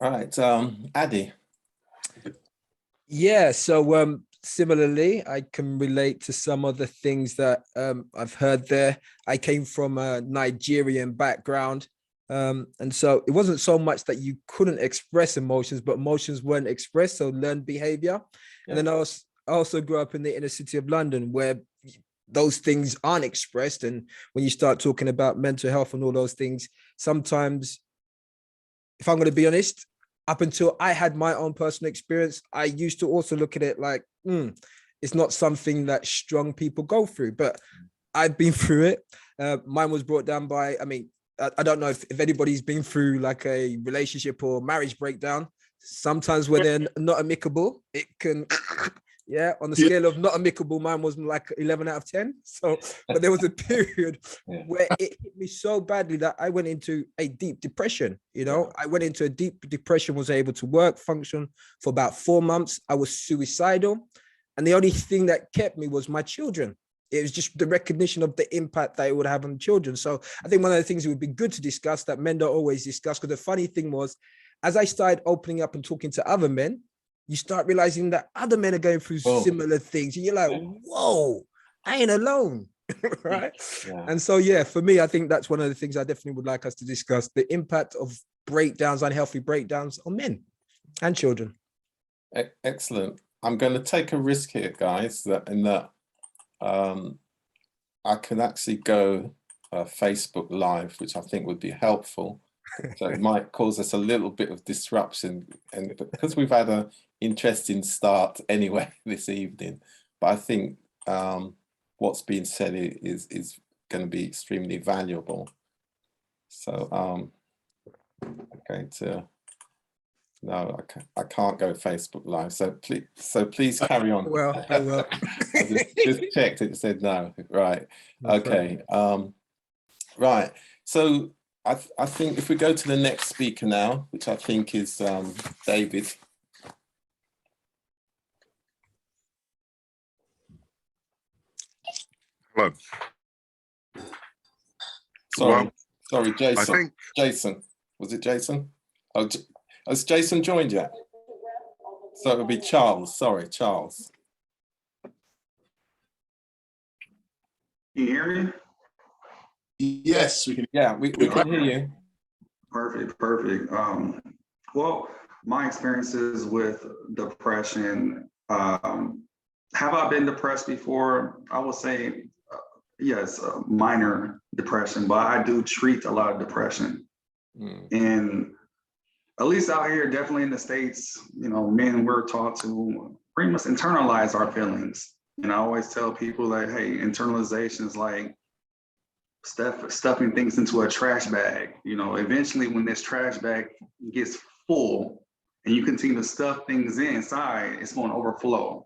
All right, Addy. Yeah, so similarly, I can relate to some of the things that I've heard there. I came from a Nigerian background. And so it wasn't so much that you couldn't express emotions, but emotions weren't expressed, so learned behavior. And then I also grew up in the inner city of London, where those things aren't expressed. And when you start talking about mental health and all those things, sometimes, if I'm going to be honest, up until I had my own personal experience, I used to also look at it like, it's not something that strong people go through, but I've been through it. Mine was brought down by, I don't know if anybody's been through like a relationship or marriage breakdown. Sometimes when they're not amicable, it can, yeah, on the scale of not amicable, mine was like 11 out of 10. So, but there was a period where it hit me so badly that I went into a deep depression. I went into a deep depression, was able to work, function for about 4 months. I was suicidal. And the only thing that kept me was my children. It was just the recognition of the impact that it would have on children. So I think one of the things it would be good to discuss that men don't always discuss, because the funny thing was, as I started opening up and talking to other men, you start realizing that other men are going through similar things. And you're like, whoa, I ain't alone. Right. Yeah. And so, yeah, for me, I think that's one of the things I definitely would like us to discuss, the impact of breakdowns, unhealthy breakdowns on men and children. Excellent. I'm going to take a risk here, guys, I can actually go Facebook Live, which I think would be helpful. So it might cause us a little bit of disruption, and because we've had an interesting start anyway this evening, but I think what's being said is going to be extremely valuable. So I'm going to. No, I can't go Facebook Live. So please carry on. Well, I will. I just checked. It said no. Right. Okay. Right. So I think if we go to the next speaker now, which I think is David. Hello. Sorry, Jason. Jason. Was it Jason? Oh, has Jason joined yet? So it would be Charles. Sorry, Charles. Can you hear me? Yes, we can. Yeah, we can hear you. Perfect. Well, my experiences with depression, have I been depressed before? I would say yes, minor depression, but I do treat a lot of depression. And at least out here, definitely in the States, men, we're taught to pretty much internalize our feelings. And I always tell people that, hey, internalization is like stuffing things into a trash bag. Eventually when this trash bag gets full and you continue to stuff things inside, it's going to overflow.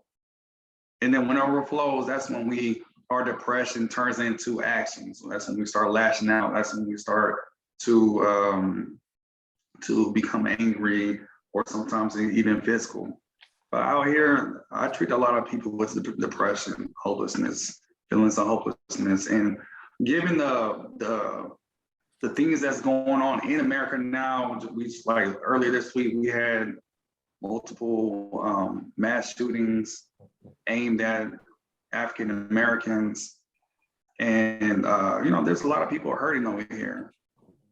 And then when it overflows, that's when our depression turns into action. So that's when we start lashing out. That's when we start to become angry, or sometimes even physical. But out here, I treat a lot of people with depression, hopelessness, feelings of hopelessness. And given the things that's going on in America now, like earlier this week, we had multiple mass shootings aimed at African Americans. And, there's a lot of people hurting over here.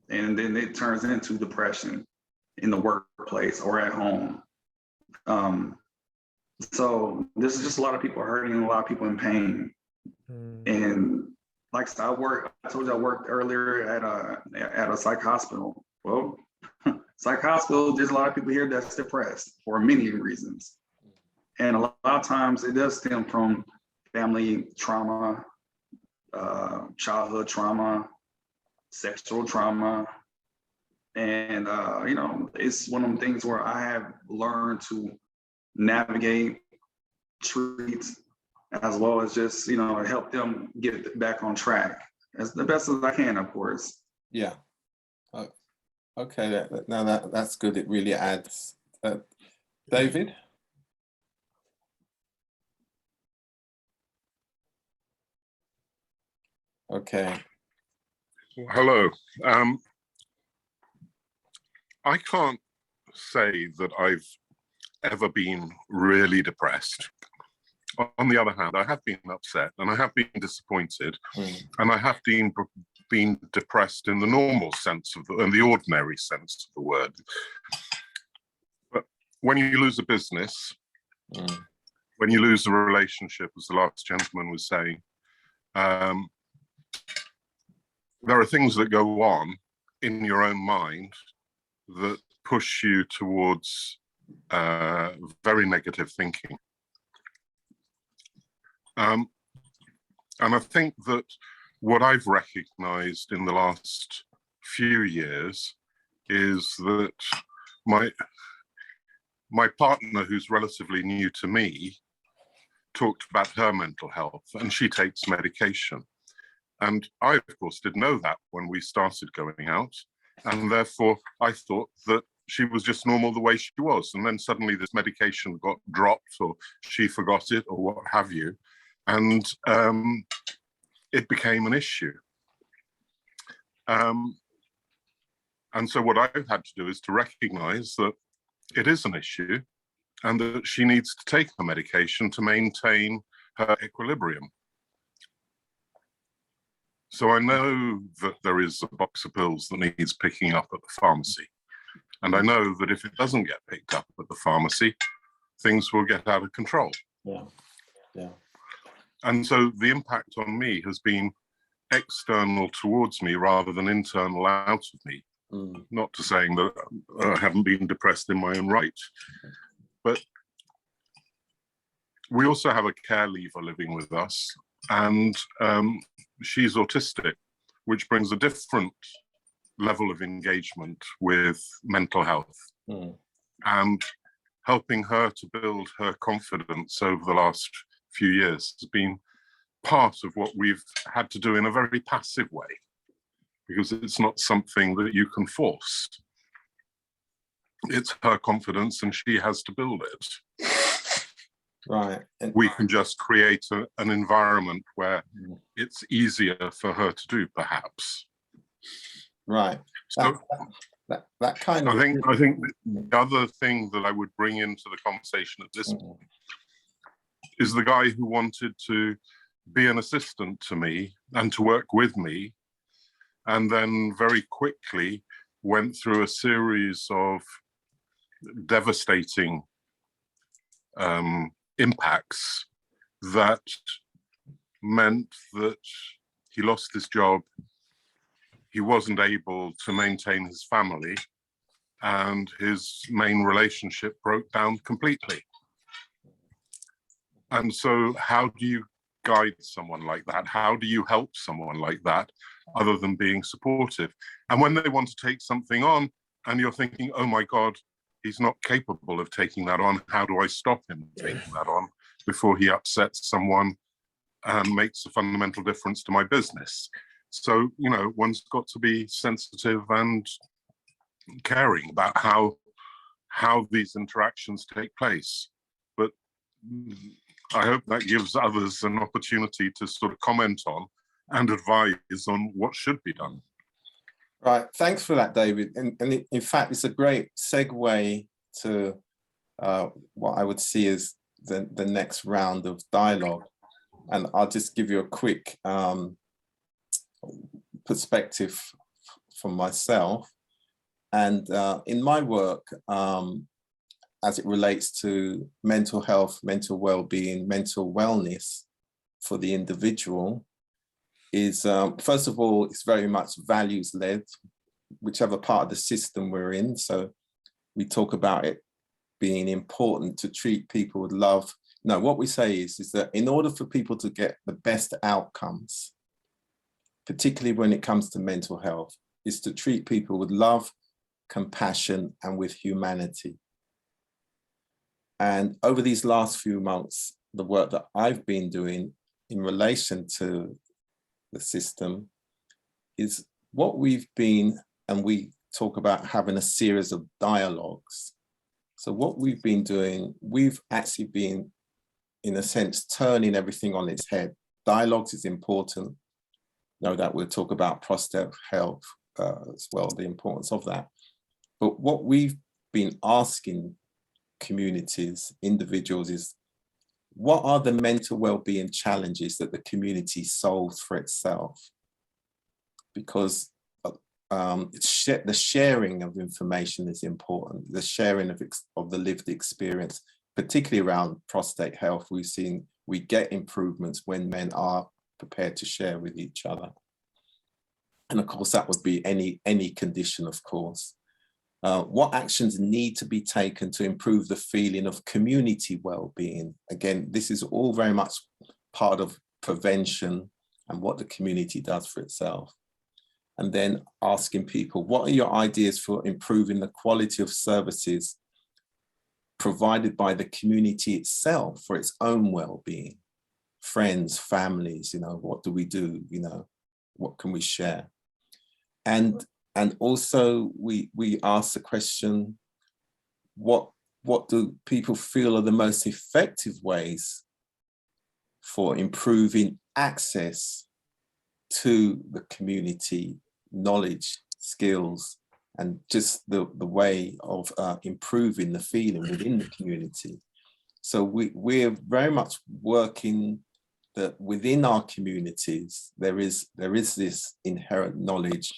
And then it turns into depression in the workplace or at home. So this is just a lot of people hurting and a lot of people in pain. And like I said, I told you I worked earlier at a psych hospital. Well, psych hospital, there's a lot of people here that's depressed for many reasons. And a lot of times it does stem from family trauma, childhood trauma, sexual trauma. And, it's one of them things where I have learned to navigate, treat, as well as just, help them get back on track as the best as I can, of course. Yeah. Okay. That's good. It really adds. David? Okay. Hello. I can't say that I've ever been really depressed. On the other hand, I have been upset and I have been disappointed, and I have been depressed in the normal sense of in the ordinary sense of the word. But when you lose a business, when you lose a relationship, as the last gentleman was saying, there are things that go on in your own mind that push you towards very negative thinking. And I think that what I've recognized in the last few years is that my partner, who's relatively new to me, talked about her mental health, and she takes medication. And I, of course, didn't know that when we started going out. And therefore, I thought that she was just normal the way she was. And then suddenly this medication got dropped, or she forgot it, or what have you. And it became an issue. And so what I've had to do is to recognize that it is an issue and that she needs to take the medication to maintain her equilibrium. So I know that there is a box of pills that needs picking up at the pharmacy. And I know that if it doesn't get picked up at the pharmacy, things will get out of control. Yeah, yeah. And so the impact on me has been external towards me rather than internal out of me. Not to saying that I haven't been depressed in my own right, but we also have a care leaver living with us, and she's autistic, which brings a different level of engagement with mental health. And helping her to build her confidence over the last few years has been part of what we've had to do in a very passive way, because it's not something that you can force. It's her confidence and she has to build it. Right. And we can just create an environment where it's easier for her to do, perhaps. Right. So that kind of... I think the other thing that I would bring into the conversation at this point is the guy who wanted to be an assistant to me and to work with me, and then very quickly went through a series of devastating impacts that meant that he lost his job, he wasn't able to maintain his family, and his main relationship broke down completely. And so how do you guide someone like that? How do you help someone like that other than being supportive? And when they want to take something on and you're thinking, oh my God, he's not capable of taking that on, how do I stop him taking that on before he upsets someone and makes a fundamental difference to my business? So, you know, one's got to be sensitive and caring about how these interactions take place. But I hope that gives others an opportunity to sort of comment on and advise on what should be done. Right, thanks for that, David. And in fact, it's a great segue to what I would see as the next round of dialogue. And I'll just give you a quick perspective from myself. And in my work, as it relates to mental health, mental well-being, mental wellness for the individual, is first of all, it's very much values-led, whichever part of the system we're in. So we talk about it being important to treat people with love. No, what we say is that in order for people to get the best outcomes, particularly when it comes to mental health, is to treat people with love, compassion, and with humanity. And over these last few months, the work that I've been doing in relation to the system is what we've been, and we talk about having a series of dialogues. So what we've been doing, we've actually been, in a sense, turning everything on its head. Dialogues is important. No doubt we'll talk about prostate health as well, the importance of that. But what we've been asking communities, individuals, is what are the mental well-being challenges that the community solves for itself? Because the sharing of information is important. The sharing of the lived experience, particularly around prostate health, we get improvements when men are prepared to share with each other. And of course, that would be any condition, of course. What actions need to be taken to improve the feeling of community well-being? Again, this is all very much part of prevention and what the community does for itself. And then asking people, what are your ideas for improving the quality of services provided by the community itself for its own well-being? Friends, families, what do we do? What can we share? And also we ask the question, what do people feel are the most effective ways for improving access to the community knowledge, skills, and just the way of improving the feeling within the community? So we're very much working that within our communities, there is this inherent knowledge,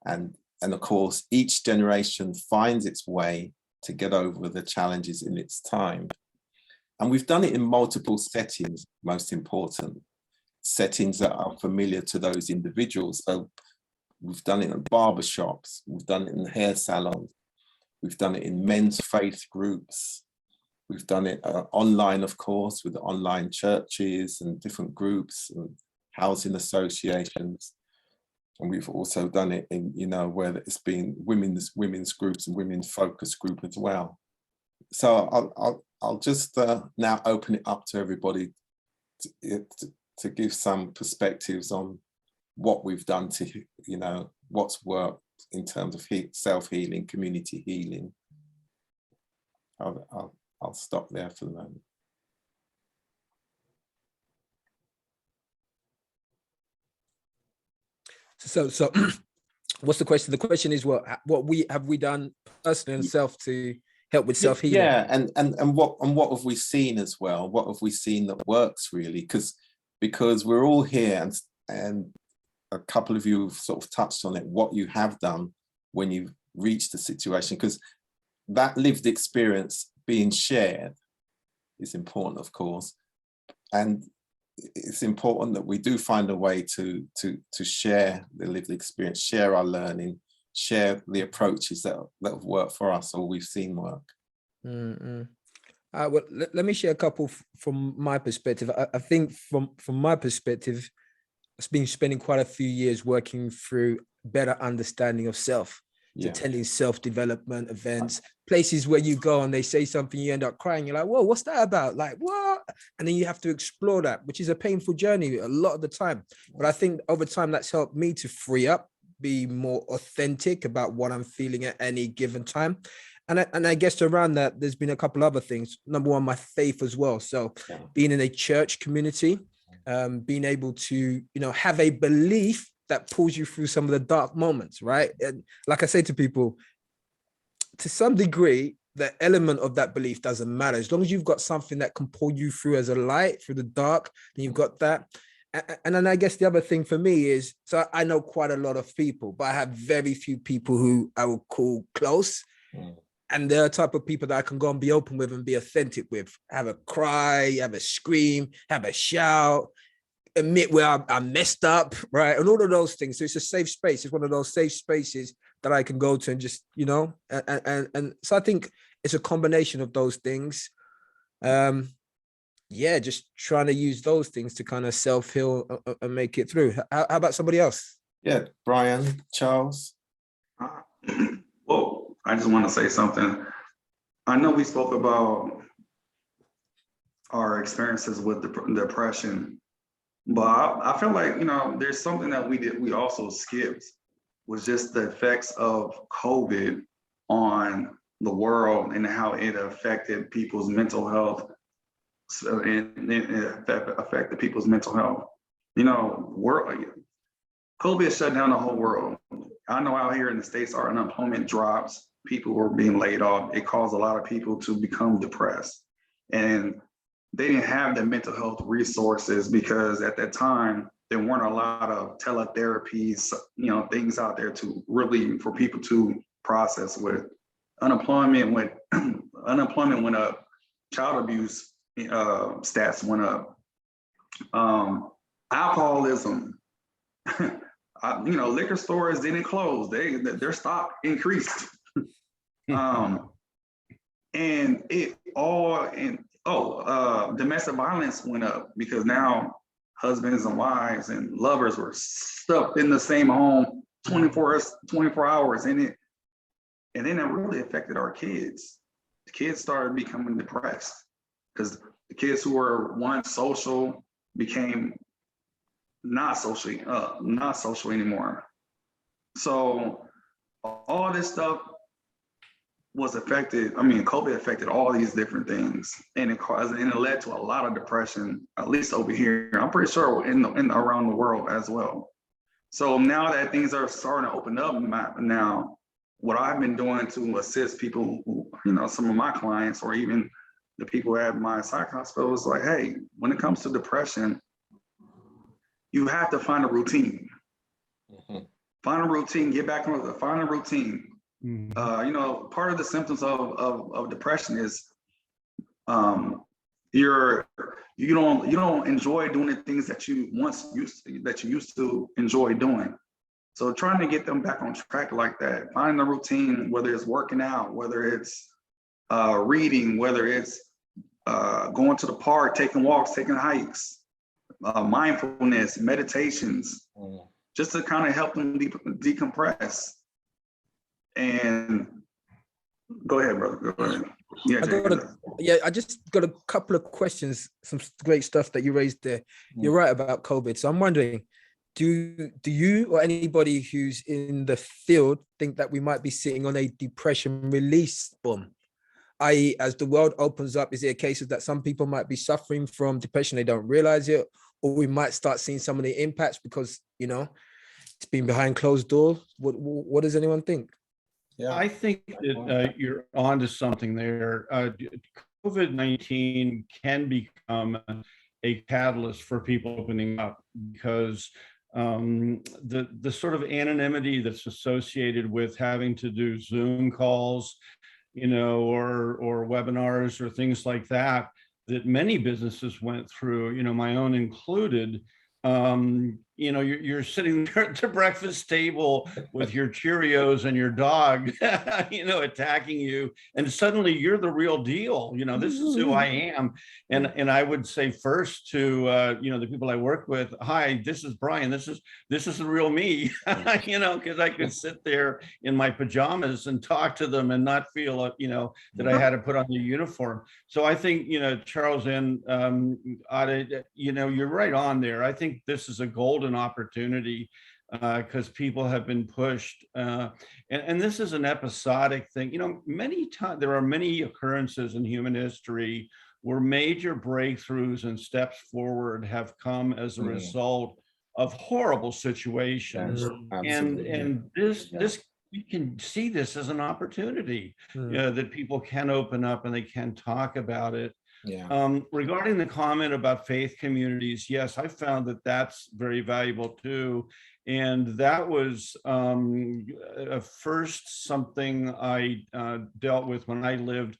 and of course, each generation finds its way to get over the challenges in its time. And we've done it in multiple settings, most important, settings that are familiar to those individuals. So we've done it in barbershops, we've done it in hair salons, we've done it in men's faith groups, we've done it online, of course, with the online churches and different groups and housing associations. And we've also done it in, where it's been women's groups and women's focus group as well. So I'll just now open it up to everybody to give some perspectives on what we've done to, what's worked in terms of self-healing, community healing. I'll stop there for the moment. So what's the question? The question is what we have we done personally and self to help with self-healing? Yeah, and what have we seen as well? What have we seen that works really? Because we're all here, and a couple of you have sort of touched on it, what you have done when you've reached the situation, because that lived experience being shared is important, of course. And it's important that we do find a way to share the lived experience, share our learning, share the approaches that have worked for us or we've seen work. Well, let me share a couple from my perspective. I think from my perspective, I've been spending quite a few years working through better understanding of self. Yeah. Attending self-development events, places where you go and they say something, you end up crying. You're like, whoa, what's that about? Like, what? And then you have to explore that, which is a painful journey a lot of the time. But I think over time, that's helped me to free up, be more authentic about what I'm feeling at any given time. And I guess around that, there's been a couple other things. Number one, my faith as well. So being in a church community, being able to, have a belief that pulls you through some of the dark moments, right? And like I say to people, to some degree, the element of that belief doesn't matter. As long as you've got something that can pull you through as a light, through the dark, then you've got that. And then I guess the other thing for me is, so I know quite a lot of people, but I have very few people who I would call close. And they're the type of people that I can go and be open with and be authentic with. Have a cry, have a scream, have a shout, admit where I messed up, right? And all of those things. So it's a safe space. It's one of those safe spaces that I can go to and just, and so I think it's a combination of those things. Just trying to use those things to kind of self-heal and make it through. How about somebody else? Yeah, Brian, Charles. Well, I just want to say something. I know we spoke about our experiences with depression, but I feel like, there's something that we also skipped, was just the effects of COVID on the world and how it affected people's mental health. And it affected people's mental health. COVID shut down the whole world. I know out here in the States, our unemployment drops. people were being laid off, it caused a lot of people to become depressed. And they didn't have the mental health resources because at that time, there weren't a lot of teletherapies, things out there to really for people to process with. Unemployment went up, child abuse stats went up. Alcoholism, liquor stores didn't close. Their stock increased. And it all domestic violence went up because now husbands and wives and lovers were stuck in the same home 24 hours in it. And then that really affected our kids. The kids started becoming depressed because the kids who were once social became not social anymore. So all this stuff was affected. I mean, COVID affected all these different things, and it led to a lot of depression, at least over here. I'm pretty sure in around the world as well. So now that things are starting to open up now, what I've been doing to assist people, some of my clients or even the people at my psych hospital is like, hey, when it comes to depression, you have to find a routine. Mm-hmm. Find a routine, get back on find a routine. Mm-hmm. Part of the symptoms of depression is you don't enjoy doing the things that you used to enjoy doing. So trying to get them back on track like that, finding a routine, whether it's working out, whether it's reading, whether it's going to the park, taking walks, taking hikes, mindfulness, meditations, just to kind of help them decompress. And go ahead, brother. Go ahead. Yeah, I just got a couple of questions, some great stuff that you raised there. You're right about COVID. So I'm wondering, do you or anybody who's in the field think that we might be sitting on a depression release boom? I.e., as the world opens up, is it a case of that some people might be suffering from depression, they don't realize it, or we might start seeing some of the impacts because, it's been behind closed doors? What does anyone think? Yeah, I think that you're onto something there. COVID-19 can become a catalyst for people opening up because the sort of anonymity that's associated with having to do Zoom calls, or webinars or things like that many businesses went through, my own included. You're sitting there at the breakfast table with your Cheerios and your dog, attacking you, and suddenly you're the real deal. This is who I am, and I would say first to the people I work with, hi, this is Brian. This is the real me, because I could sit there in my pajamas and talk to them and not feel that I had to put on the uniform. So I think Charles and you're right on there. I think this is a golden opportunity because people have been pushed, and this is an episodic thing. Many times there are many occurrences in human history where major breakthroughs and steps forward have come as a result of horrible situations. And this you can see this as an opportunity that people can open up and they can talk about it. Regarding the comment about faith communities, yes, I found that that's very valuable too. And that was first something I dealt with when I lived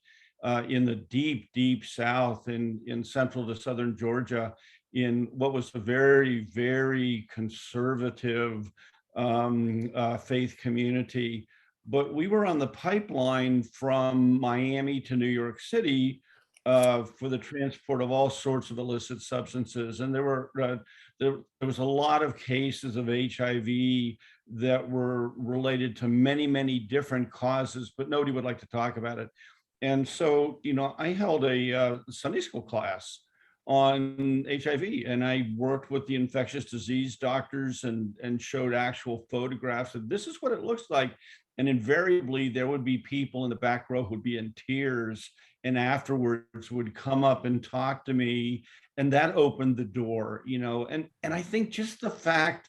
in the deep South in central to southern Georgia, in what was a very, very conservative faith community. But we were on the pipeline from Miami to New York City for the transport of all sorts of illicit substances. And there was a lot of cases of HIV that were related to many, many different causes, but nobody would like to talk about it. And so, I held a Sunday school class on HIV, and I worked with the infectious disease doctors and showed actual photographs of this is what it looks like. And invariably there would be people in the back row who would be in tears and afterwards would come up and talk to me, and that opened the door, and I think just the fact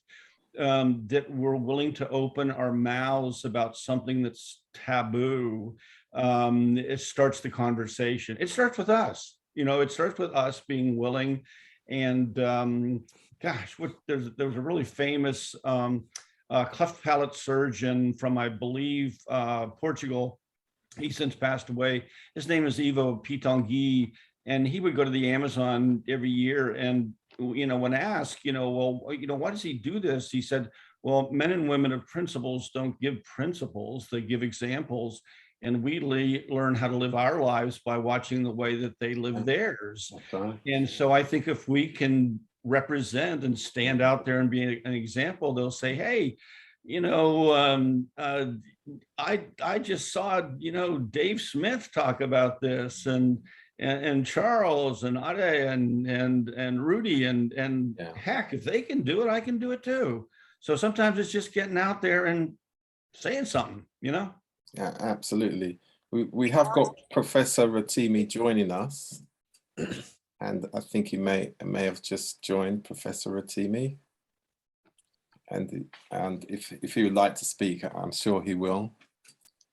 that we're willing to open our mouths about something that's taboo, it starts the conversation. It starts with us, it starts with us being willing. And gosh, there was a really famous cleft palate surgeon from, I believe, Portugal. He since passed away. His name is Ivo Pitangui, and he would go to the Amazon every year. And when asked, well, why does he do this? He said, well, men and women of principles don't give principles; they give examples. And we learn how to live our lives by watching the way that they live theirs. Okay. And so I think if we can represent and stand out there and be an example, they'll say, hey, I just saw, Dave Smith talk about this, and Charles and Ade and Rudy and heck, if they can do it, I can do it too. So sometimes it's just getting out there and saying something, Yeah, absolutely. We have got Professor Ratimi joining us, and I think he may have just joined, Professor Ratimi. And if he would like to speak, I'm sure he will.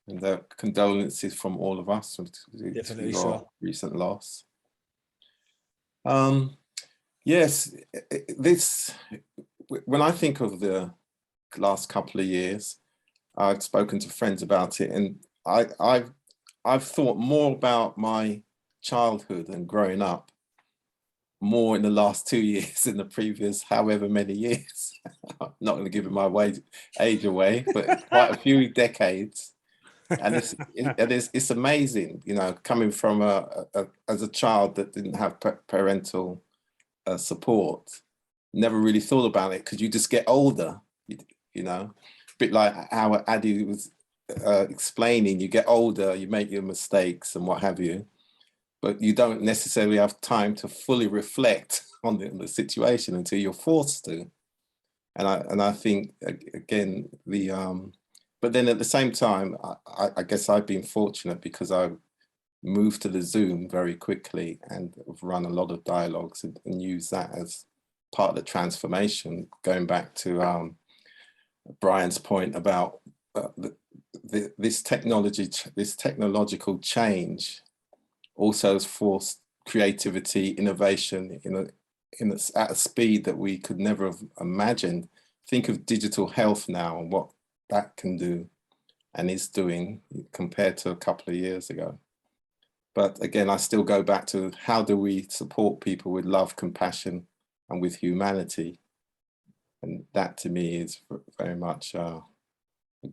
And the condolences from all of us to your recent loss. Yes, when I think of the last couple of years, I've spoken to friends about it, and I've thought more about my childhood and growing up more in the last 2 years than the previous however many years. I'm not going to give my age away, but quite a few decades. And it's amazing, coming from as a child that didn't have parental support. Never really thought about it because you just get older, a bit like how Adi was explaining. You get older, you make your mistakes and what have you, but you don't necessarily have time to fully reflect on the situation until you're forced to. And I think, again, but then at the same time, I guess I've been fortunate because I moved to the Zoom very quickly and have run a lot of dialogues and used that as part of the transformation, going back to Brian's point about this technological change also has forced creativity, innovation at a speed that we could never have imagined. Think of digital health now and what that can do and is doing compared to a couple of years ago. But again, I still go back to how do we support people with love, compassion, and with humanity? And that to me is very much a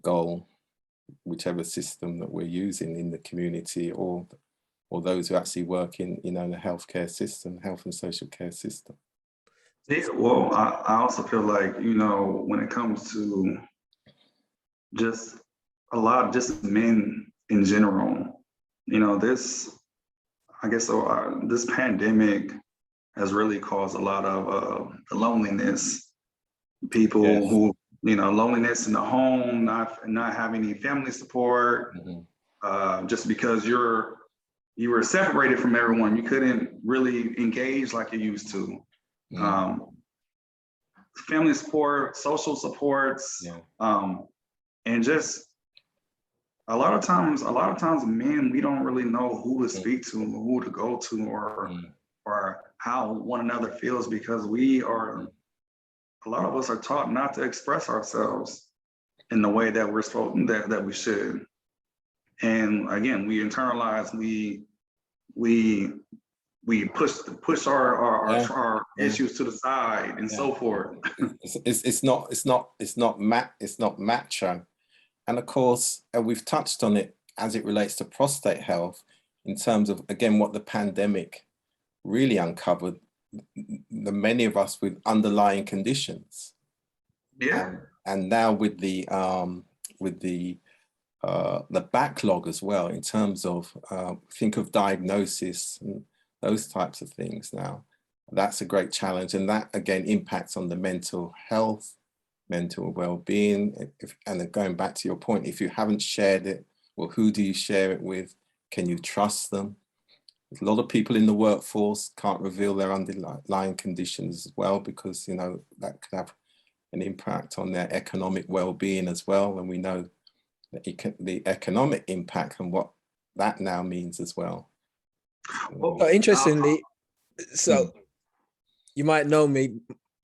goal, whichever system that we're using in the community or those who actually work in, the healthcare system, health and social care system. Yeah, well, I also feel like, when it comes to just a lot of just men in general, this pandemic has really caused a lot of loneliness. People who, loneliness in the home, not having any family support, just because you were separated from everyone. You couldn't really engage like you used to. Family support, social supports, and just a lot of times men, we don't really know who to speak to, who to go to, or how one another feels, because a lot of us are taught not to express ourselves in the way that we're supposed that we should. And again, we internalize, we push our issues to the side and so forth. It's not macho. And of course, we've touched on it as it relates to prostate health in terms of, again, what the pandemic really uncovered, the many of us with underlying conditions. And now with the backlog as well, in terms of think of diagnosis and those types of things now. That's a great challenge, and that again impacts on the mental health, mental well-being. And then going back to your point, if you haven't shared it, well, who do you share it with? Can you trust them? A lot of people in the workforce can't reveal their underlying conditions as well, because that could have an impact on their economic well-being as well. And we know the economic impact and what that now means as well. Well, interestingly, so you might know me,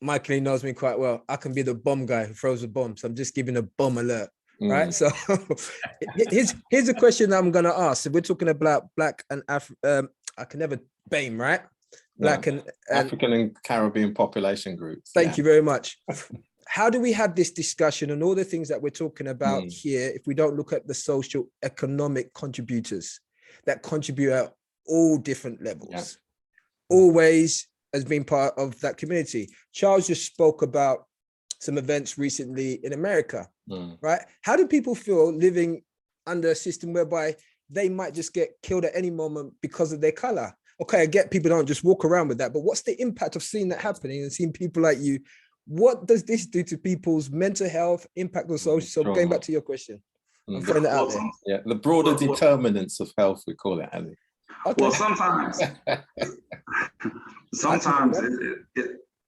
Michael knows me quite well. I can be the bomb guy who throws a bomb. So I'm just giving a bomb alert, right? So here's a question I'm going to ask. So we're talking about Black and I can never BAME, right? Black and African and Caribbean population groups. Thank you very much. How do we have this discussion and all the things that we're talking about here if we don't look at the social economic contributors that contribute at all different levels, always as being part of that community? Charles just spoke about some events recently in America, right? How do people feel living under a system whereby they might just get killed at any moment because of their color? Okay, I get people don't just walk around with that, but what's the impact of seeing that happening and seeing people like you? What does this do to people's mental health, impact on social? So going back to your question, I'm throwing that out there. Yeah, the broader determinants of health, we call it, Ali. Okay. Well, sometimes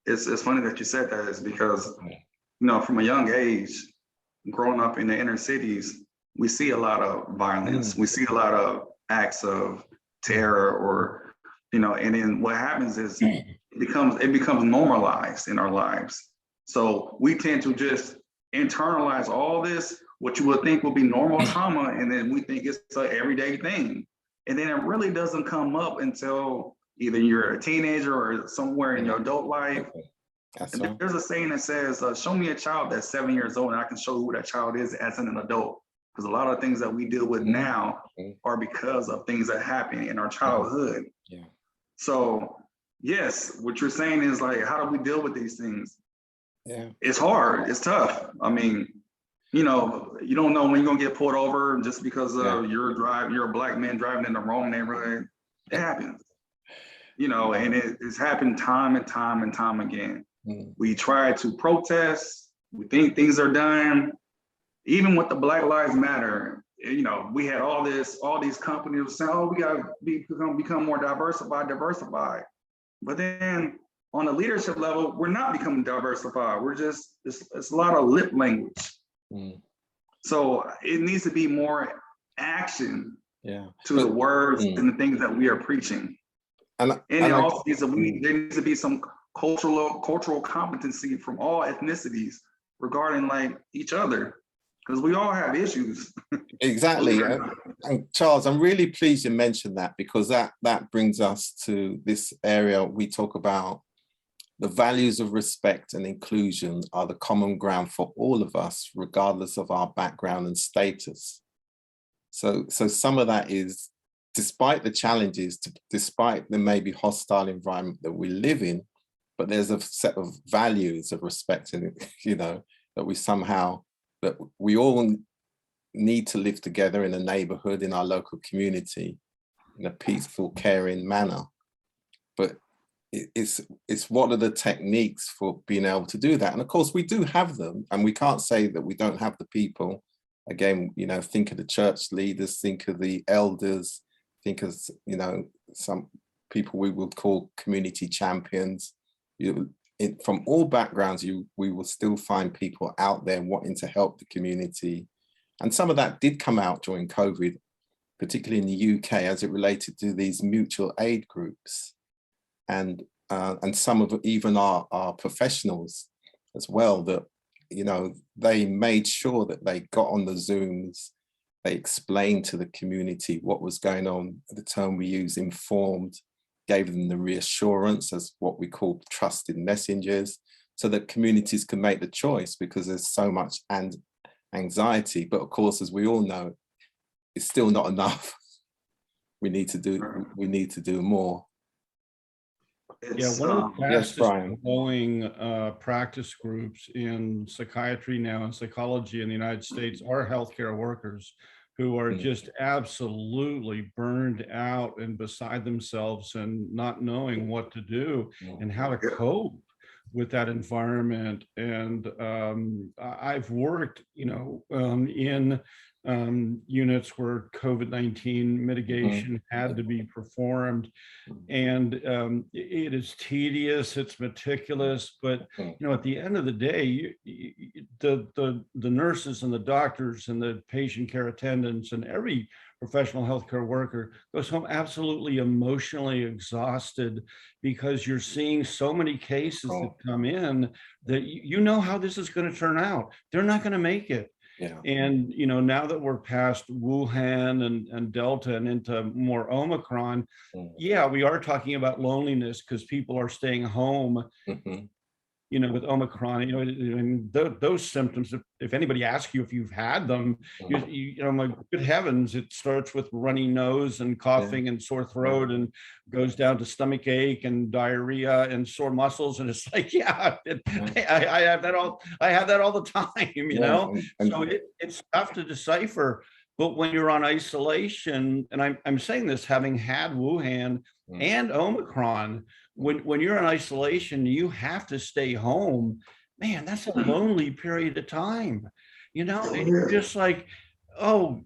it's funny that you said that, is because, you know, from a young age, growing up in the inner cities, we see a lot of violence. We see a lot of acts of terror, or, you know, and then what happens is it becomes normalized in our lives. So we tend to just internalize all this, what you would think would be normal trauma, and then we think it's an everyday thing. And then it really doesn't come up until either you're a teenager or somewhere in your adult life. And there's a saying that says, show me a child that's 7 years old and I can show who that child is as an adult. Because a lot of things that we deal with now are because of things that happen in our childhood. So yes, what you're saying is like, how do we deal with these things? It's hard, it's tough. I mean, you know, you don't know when you're gonna get pulled over just because you're a Black man driving in the wrong neighborhood. It happens, you know, and it's happened time and time and time again. We try to protest, we think things are done. Even with the Black Lives Matter, you know, we had all these companies saying, oh, we gotta become more diversified. But then on the leadership level, we're not becoming diversified. We're just, it's a lot of lip language. So it needs to be more action to the words and the things that we are preaching. And it also needs to there needs to be some cultural competency from all ethnicities regarding like each other, because we all have issues. Exactly. And Charles, I'm really pleased you mentioned that, because that brings us to this area we talk about. The values of respect and inclusion are the common ground for all of us, regardless of our background and status. So some of that is, despite the challenges, despite the maybe hostile environment that we live in, but there's a set of values of respect, and, you know, that we all need to live together in a neighborhood, in our local community, in a peaceful, caring manner. But it's what are the techniques for being able to do that? And of course we do have them, and we can't say that we don't have the people. Again, you know, think of the church leaders, think of the elders, think of, you know, some people we would call community champions. From all backgrounds, we will still find people out there wanting to help the community. And some of that did come out during COVID, particularly in the UK, as it related to these mutual aid groups. And some of even our professionals as well, that, you know, they made sure that they got on the Zooms, they explained to the community what was going on. The term we use, informed, gave them the reassurance as what we call trusted messengers, so that communities can make the choice, because there's so much anxiety. But of course, as we all know, it's still not enough. We need to do more. One of the fastest growing practice groups in psychiatry now and psychology in the United States are healthcare workers, who are just absolutely burned out and beside themselves and not knowing what to do and how to cope with that environment. And I've worked, you know, in units where COVID-19 mitigation had to be performed. And it is tedious, it's meticulous, but at the end of the day, the nurses and the doctors and the patient care attendants and every professional healthcare worker goes home absolutely emotionally exhausted, because you're seeing so many cases that come in that you know how this is going to turn out. They're not going to make it. Yeah. And now that we're past Wuhan and Delta and into more Omicron, yeah, we are talking about loneliness because people are staying home. With Omicron, and those symptoms, if anybody asks you if you've had them, my good heavens, it starts with runny nose and coughing and sore throat and goes down to stomach ache and diarrhea and sore muscles. And it's like, I have that all the time, so it's tough to decipher. But when you're on isolation, and I'm saying this having had Wuhan and Omicron, when you're in isolation, you have to stay home. Man, that's a lonely period of time. And you're just like, oh,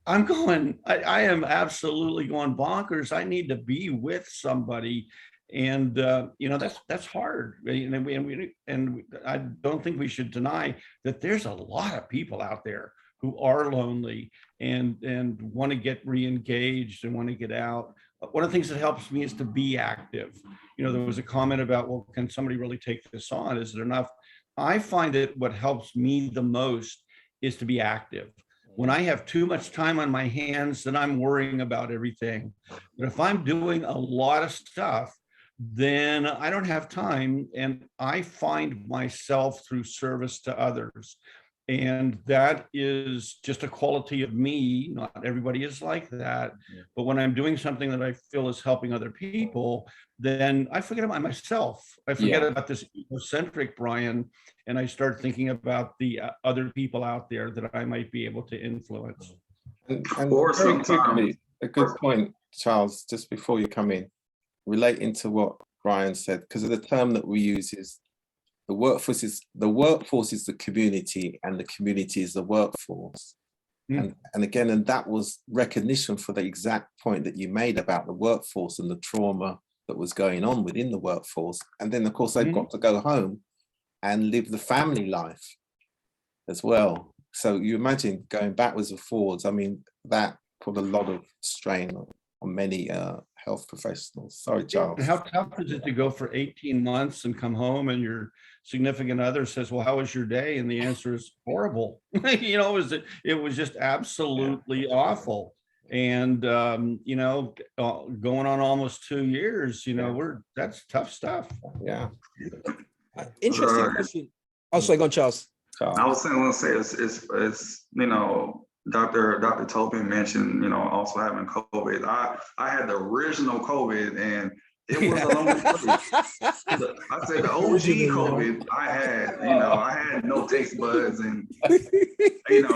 I am absolutely going bonkers. I need to be with somebody. And that's hard. And I don't think we should deny that there's a lot of people out there who are lonely and want to get re-engaged and want to get out. One of the things that helps me is to be active. There was a comment about, well, can somebody really take this on? Is it enough? I find that what helps me the most is to be active. When I have too much time on my hands, then I'm worrying about everything. But if I'm doing a lot of stuff, then I don't have time, and I find myself through service to others. And that is just a quality of me. Not everybody is like that. But when I'm doing something that I feel is helping other people, then I forget about myself. I forget about this egocentric Brian, and I start thinking about the other people out there that I might be able to influence. And very quickly, a good point, Charles, just before you come in, relating to what Brian said, because of the term that we use is the workforce is the community, and the community is the workforce. And again, and that was recognition for the exact point that you made about the workforce and the trauma that was going on within the workforce. And then of course they've got to go home and live the family life as well. So you imagine going backwards and forwards. I mean, that put a lot of strain on many health professionals. Sorry, Charles. How tough is it to go for 18 months and come home and your significant other says, well, how was your day? And the answer is horrible. It was just absolutely awful. And, going on almost 2 years, that's tough stuff. Yeah. Interesting question. Oh, sorry, go on, Charles. I was going to say it's Dr. Tobin mentioned, also having COVID. I had the original COVID, and it was a lonely place. I said the OG COVID I had, I had no taste buds, and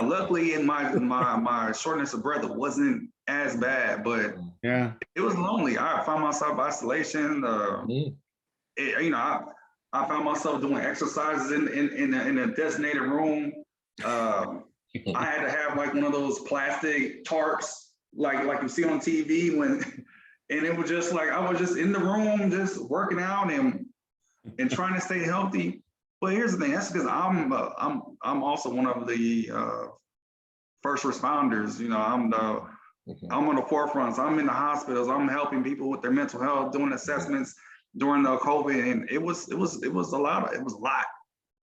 luckily in my shortness of breath, it wasn't as bad, but it was lonely. I found myself isolation. I found myself doing exercises in a designated room. I had to have like one of those plastic tarps, like you see on TV and it was just like, I was just in the room, just working out and trying to stay healthy. But here's the thing, that's because I'm also one of the first responders. I'm on the forefront. So I'm in the hospitals. I'm helping people with their mental health, doing assessments during the COVID, and it was a lot.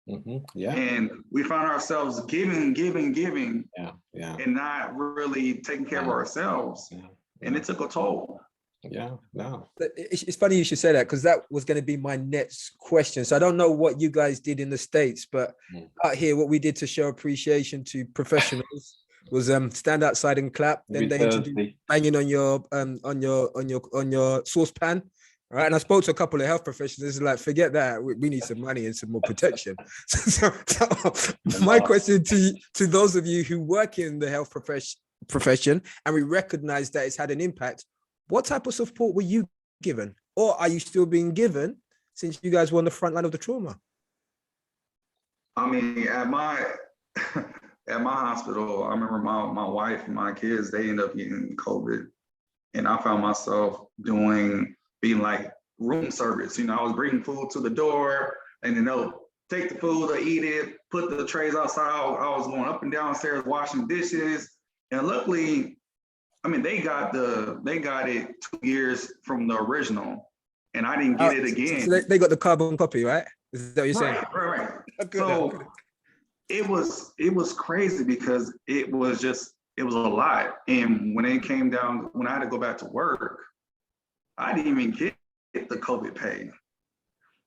And we found ourselves giving, and not really taking care of ourselves. And it took a toll. It's funny you should say that, because that was going to be my next question. So I don't know what you guys did in the States, but out here, what we did to show appreciation to professionals was stand outside and clap. Then they introduced banging on your saucepan. Right, and I spoke to a couple of health professionals. It's like, forget that. We need some money and some more protection. So my question to those of you who work in the health profession, and we recognize that it's had an impact, what type of support were you given, or are you still being given since you guys were on the front line of the trauma? I mean, at my hospital, I remember my wife and my kids, they ended up getting COVID. And I found myself being like room service. I was bringing food to the door and then they'll take the food, they eat it, put the trays outside. I was going up and downstairs washing dishes. And luckily, they got it 2 years from the original, and I didn't get it again. So they got the carbon copy, right? Is that what you're saying? Right. Good, So good. it was crazy because it was a lot. And when it came down, when I had to go back to work, I didn't even get the COVID pay.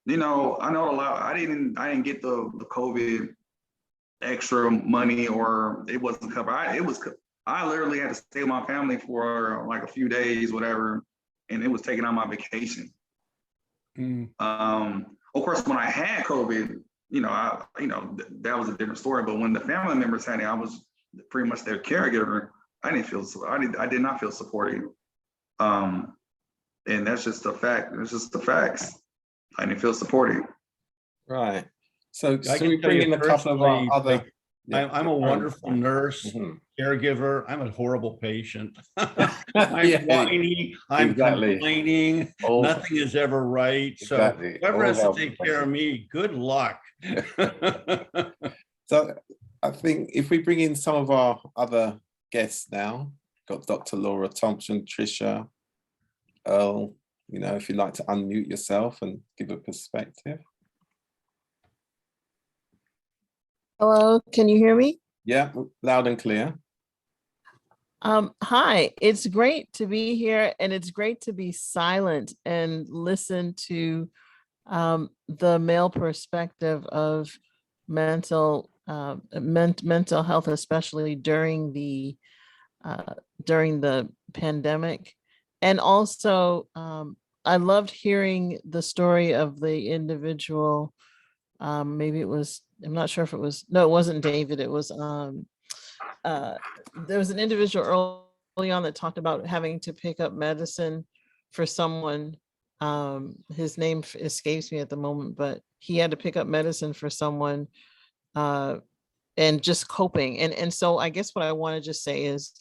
I know a lot. I didn't get the COVID extra money, or it wasn't covered. I literally had to stay with my family for like a few days, whatever, and it was taking out my vacation. Of course, when I had COVID, that was a different story. But when the family members had it, I was pretty much their caregiver. I did not feel supported. And that's just a fact. It's just the facts. I didn't feel supported. Right. So I we can tell bring you in a couple of our personally, other. like, I'm a wonderful nurse, caregiver. I'm a horrible patient. I'm whiny, I'm complaining, nothing is ever right. So whoever has to take care of me, good luck. So I think if we bring in some of our other guests now, got Dr. Laura Thompson, Tricia, Earl, if you'd like to unmute yourself and give a perspective. Hello, can you hear me? Yeah, loud and clear. Hi, it's great to be here, and it's great to be silent and listen to the male perspective of mental health, especially during the pandemic. And also, I loved hearing the story of the individual. Maybe it was, I'm not sure if it was, no, it wasn't David. It was, there was an individual early on that talked about having to pick up medicine for someone. His name escapes me at the moment, but he had to pick up medicine for someone and just coping. And so I guess what I want to just say is,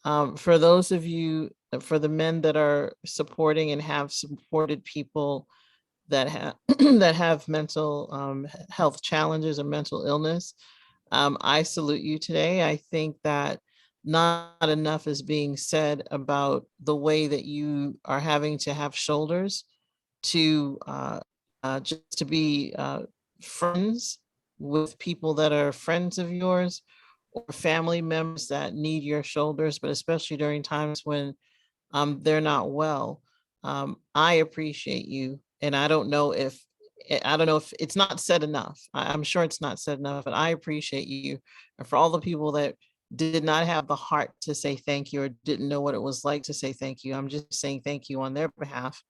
for those of you, for the men that are supporting and have supported people that have that have mental health challenges or mental illness, I salute you today. I think that not enough is being said about the way that you are having to have shoulders to just to be friends with people that are friends of yours, or family members that need your shoulders, but especially during times when they're not well. I appreciate you. And I don't know if it's not said enough. I'm sure it's not said enough, but I appreciate you. And for all the people that did not have the heart to say thank you or didn't know what it was like to say thank you, I'm just saying thank you on their behalf.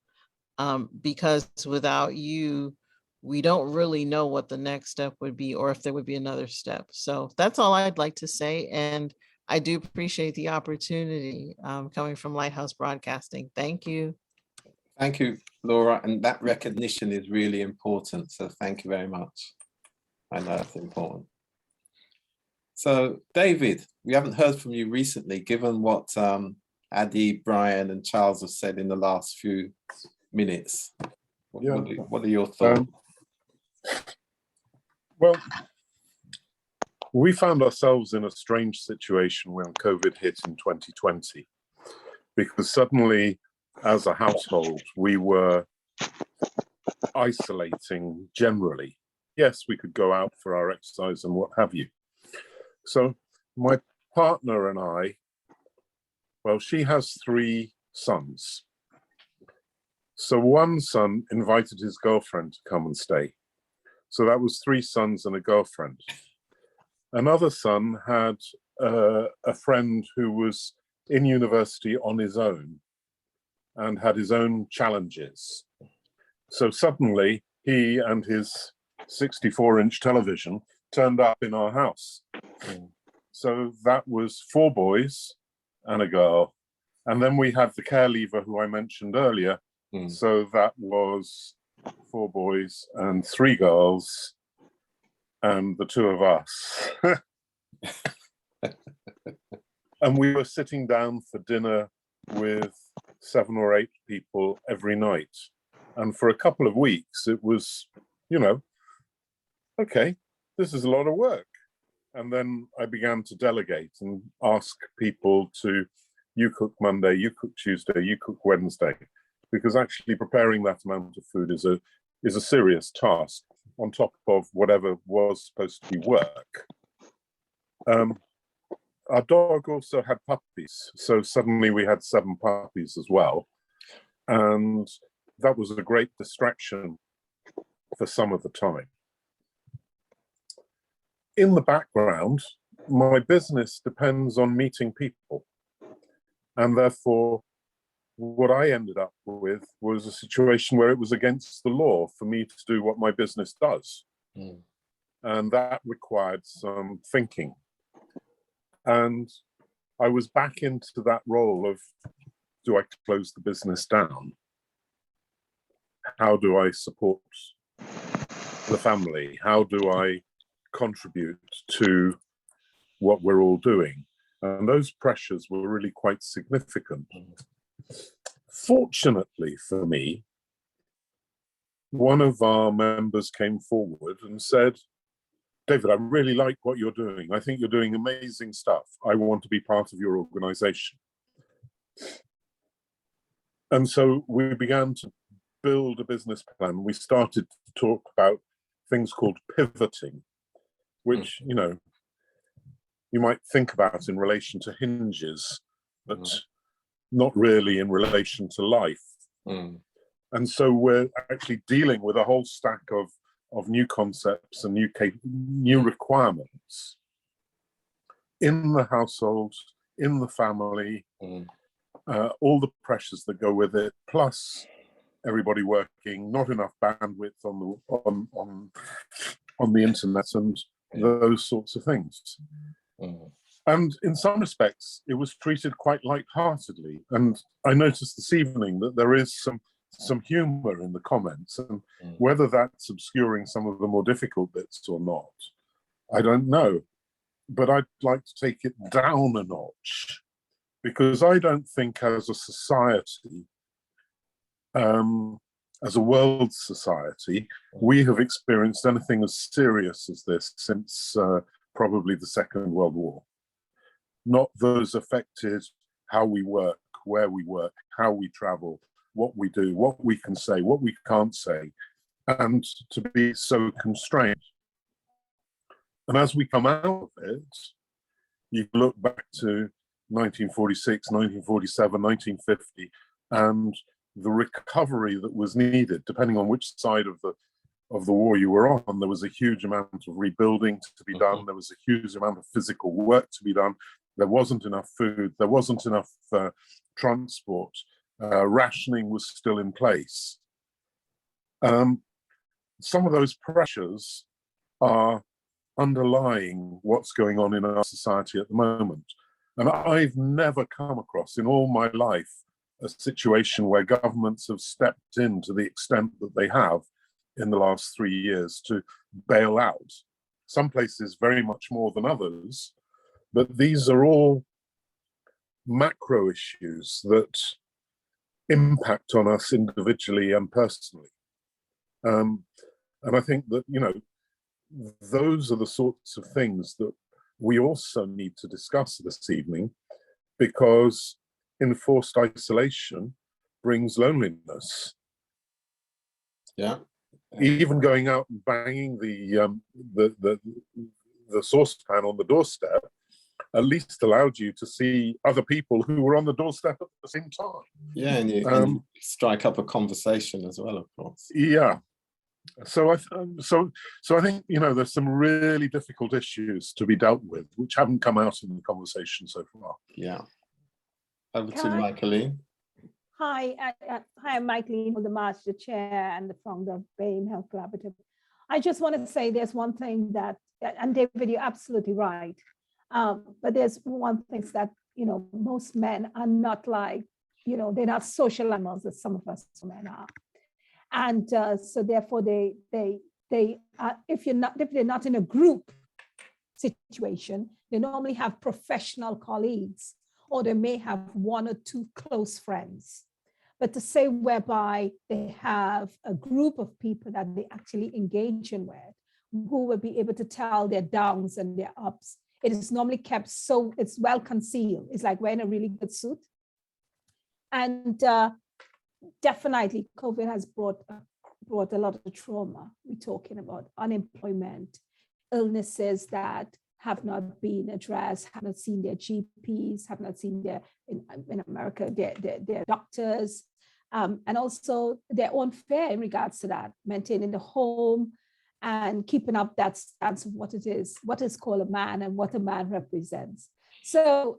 Because without you, we don't really know what the next step would be, or if there would be another step. So that's all I'd like to say. And I do appreciate the opportunity coming from Lighthouse Broadcasting. Thank you. Thank you, Laura. And that recognition is really important. So thank you very much. I know that's important. So David, we haven't heard from you recently, given what Addy, Brian and Charles have said in the last few minutes. What are your thoughts? Well, we found ourselves in a strange situation when COVID hit in 2020, because suddenly, as a household, we were isolating generally. Yes, we could go out for our exercise and what have you. So my partner and I, well, she has 3 sons. So one son invited his girlfriend to come and stay. So that was 3 sons and a girlfriend. Another son had a friend who was in university on his own and had his own challenges. So suddenly he and his 64-inch television turned up in our house. So that was 4 boys and a girl. And then we had the care leaver who I mentioned earlier. So that was 4 boys and 3 girls and the 2 of us. And we were sitting down for dinner with 7 or 8 people every night. And for a couple of weeks, it was, you know, okay, this is a lot of work. And then I began to delegate and ask people to, you cook Monday, you cook Tuesday, you cook Wednesday, because actually preparing that amount of food is a serious task on top of whatever was supposed to be work. Our dog also had puppies, so suddenly we had 7 puppies as well. And that was a great distraction for some of the time. In the background, my business depends on meeting people. And therefore, what I ended up with was a situation where it was against the law for me to do what my business does. Mm. And that required some thinking. And I was back into that role of, do I close the business down? How do I support the family? How do I contribute to what we're all doing? And those pressures were really quite significant. Fortunately for me, one of our members came forward and said, David, I really like what you're doing. I think you're doing amazing stuff. I want to be part of your organization. And so we began to build a business plan. We started to talk about things called pivoting, which, you know, you might think about in relation to hinges, but not really in relation to life. Mm. And so we're actually dealing with a whole stack of new concepts and new requirements in the household, in the family, all the pressures that go with it, plus everybody working, not enough bandwidth on the internet and those sorts of things. And in some respects, it was treated quite lightheartedly. And I noticed this evening that there is some humor in the comments, and whether that's obscuring some of the more difficult bits or not, I don't know. But I'd like to take it down a notch, because I don't think as a society, as a world society, we have experienced anything as serious as this since probably the Second World War. Not those affected how we work, where we work, how we travel, what we do, what we can say, what we can't say, and to be so constrained. And as we come out of it, you look back to 1946, 1947, 1950, and the recovery that was needed, depending on which side of the war you were on. There was a huge amount of rebuilding to be done. There was a huge amount of physical work to be done. There wasn't enough food. There wasn't enough transport. Rationing was still in place. Some of those pressures are underlying what's going on in our society at the moment. And I've never come across in all my life a situation where governments have stepped in to the extent that they have in the last 3 years to bail out. Some places very much more than others, but these are all macro issues that impact on us individually and personally. And I think that, you know, those are the sorts of things that we also need to discuss this evening, because enforced isolation brings loneliness. Yeah. Even going out and banging the saucepan on the doorstep at least allowed you to see other people who were on the doorstep at the same time. Yeah, and you strike up a conversation as well, of course. Yeah. So I think, you know, there's some really difficult issues to be dealt with, which haven't come out in the conversation so far. Yeah. Over to Michaeline. Hi, I'm Michaeline, the Master Chair and the founder of BAME Health Collaborative. I just want to say there's one thing that, and David, you're absolutely right. But there's one thing that, you know, most men are not like, you know, they're not social animals as some of us men are. And so therefore they are, if they're not in a group, situation, they normally have professional colleagues, or they may have one or two close friends. But to say whereby they have a group of people that they actually engage in with, who will be able to tell their downs and their ups, it is normally kept so, it's well concealed. It's like wearing a really good suit. And definitely COVID has brought a lot of trauma. We're talking about unemployment, illnesses that have not been addressed, have not seen their GPs, have not seen their, in America, their doctors, and also their own fare in regards to that, maintaining the home and keeping up that stance of what it is, what is called a man and what a man represents. So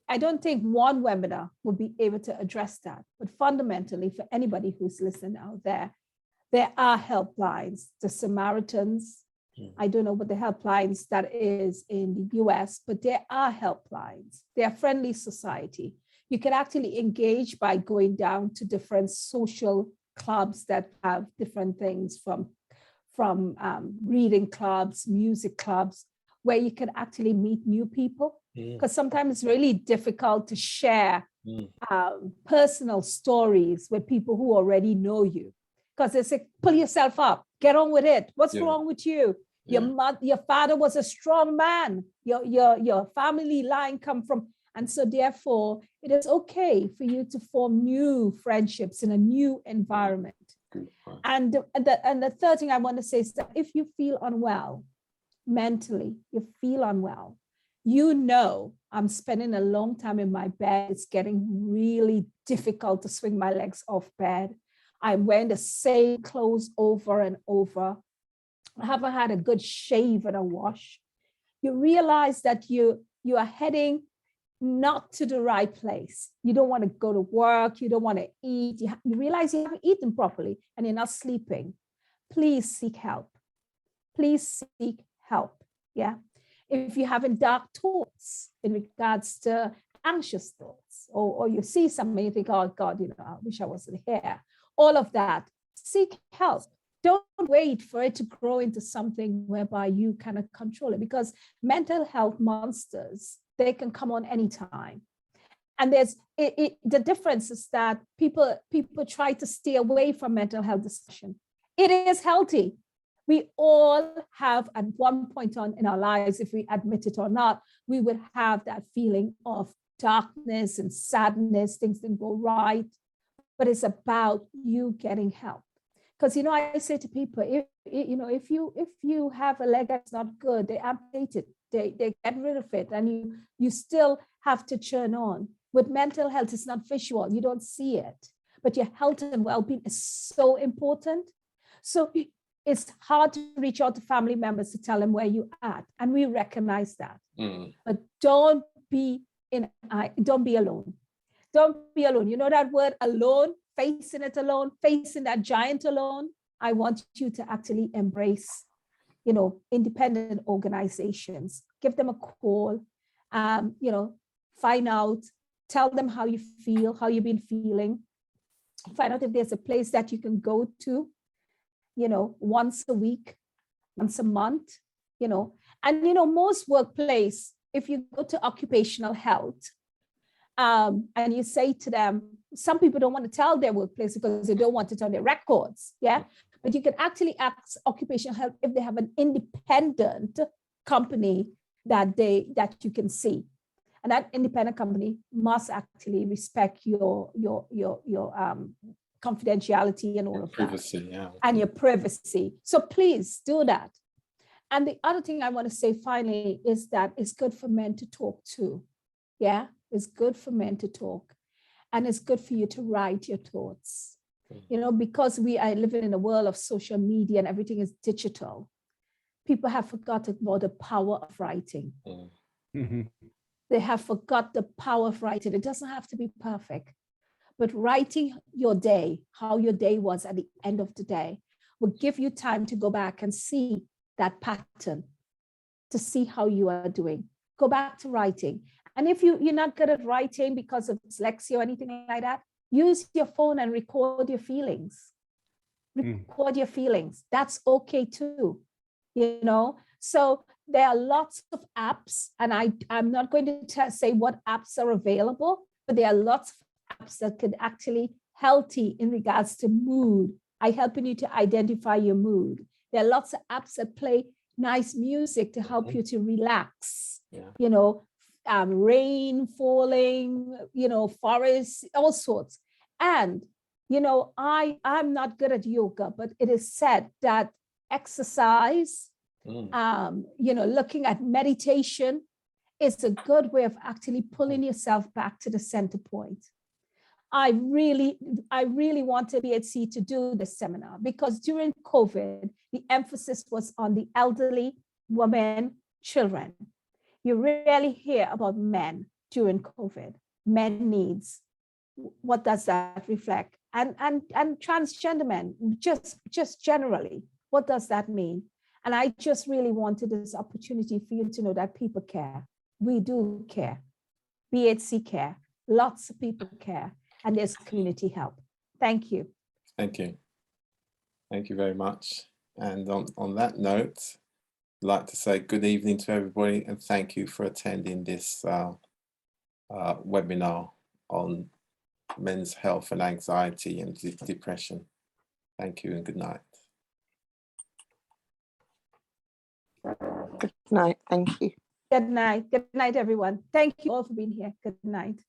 I don't think one webinar will be able to address that, but fundamentally for anybody who's listening out there are helplines, the Samaritans. I don't know what the helplines that is in the US, but there are helplines. They are friendly society. You can actually engage by going down to different social clubs that have different things from reading clubs, music clubs, where you can actually meet new people. Because sometimes it's really difficult to share personal stories with people who already know you. Because they say, pull yourself up, get on with it. What's wrong with you? Your father was a strong man. Your family line come from, and so therefore it is okay for you to form new friendships in a new environment. And the third thing I want to say is that if you feel unwell, mentally, you feel unwell, you know, I'm spending a long time in my bed. It's getting really difficult to swing my legs off bed. I'm wearing the same clothes over and over. I haven't had a good shave and a wash. You realize that you are heading not to the right place. You don't want to go to work. You don't want to eat. You realize you haven't eaten properly and you're not sleeping. Please seek help. Please seek help. Yeah. If you're having dark thoughts in regards to anxious thoughts, or you see something, you think, oh God, you know, I wish I wasn't here. All of that, seek help. Don't wait for it to grow into something whereby you cannot control it, because mental health monsters, they can come on anytime. And there's the difference is that people try to stay away from mental health discussion. It is healthy. We all have at one point in our lives, if we admit it or not, we would have that feeling of darkness and sadness, things didn't go right. But it's about you getting help. Because, you know, I say to people, if you have a leg that's not good, they amputate it, they get rid of it, and you still have to churn on. With mental health, it's not visual, you don't see it, but your health and well-being is so important. So it's hard to reach out to family members to tell them where you're at, and we recognize that. But don't be alone. Don't be alone. You know that word alone, facing it alone, facing that giant alone. I want you to actually embrace, you know, independent organizations. Give them a call, you know, find out, tell them how you feel, how you've been feeling. Find out if there's a place that you can go to, you know, once a week, once a month, you know. And, you know, most workplace, if you go to occupational health, and you say to them, some people don't want to tell their workplace because they don't want it on their records. Yeah. But you can actually ask occupational health if they have an independent company that you can see. And that independent company must actually respect your confidentiality and all of privacy, that. Yeah. And your privacy. So please do that. And the other thing I want to say finally is that it's good for men to talk too. Yeah. It's good for men to talk, and it's good for you to write your thoughts, you know, because we are living in a world of social media and everything is digital. People have forgotten about the power of writing. They have forgot the power of writing. It doesn't have to be perfect, but writing your day, how your day was at the end of the day, will give you time to go back and see that pattern, to see how you are doing. Go back to writing. And if you're not good at writing because of dyslexia or anything like that, use your phone and record your feelings. Record your feelings. That's okay too, you know? So there are lots of apps, and I'm not going to say what apps are available, but there are lots of apps that could actually help you in regards to mood. Helping you to identify your mood. There are lots of apps that play nice music to help you to relax. You know, rain falling, you know, forests, all sorts. And, you know, I'm not good at yoga, but it is said that exercise, you know, looking at meditation is a good way of actually pulling yourself back to the center point. I really wanted BHC to do this seminar because during COVID, the emphasis was on the elderly, women, children. You rarely hear about men during COVID, men needs. What does that reflect? And transgender men, just generally, what does that mean? And I just really wanted this opportunity for you to know that people care. We do care. BHC care. Lots of people care. And there's community help. Thank you. Thank you. Thank you very much. And on that note, I'd like to say good evening to everybody and thank you for attending this webinar on men's health and anxiety and depression. Thank you and good night. Good night. Thank you. Good night. Good night, everyone. Thank you all for being here. Good night.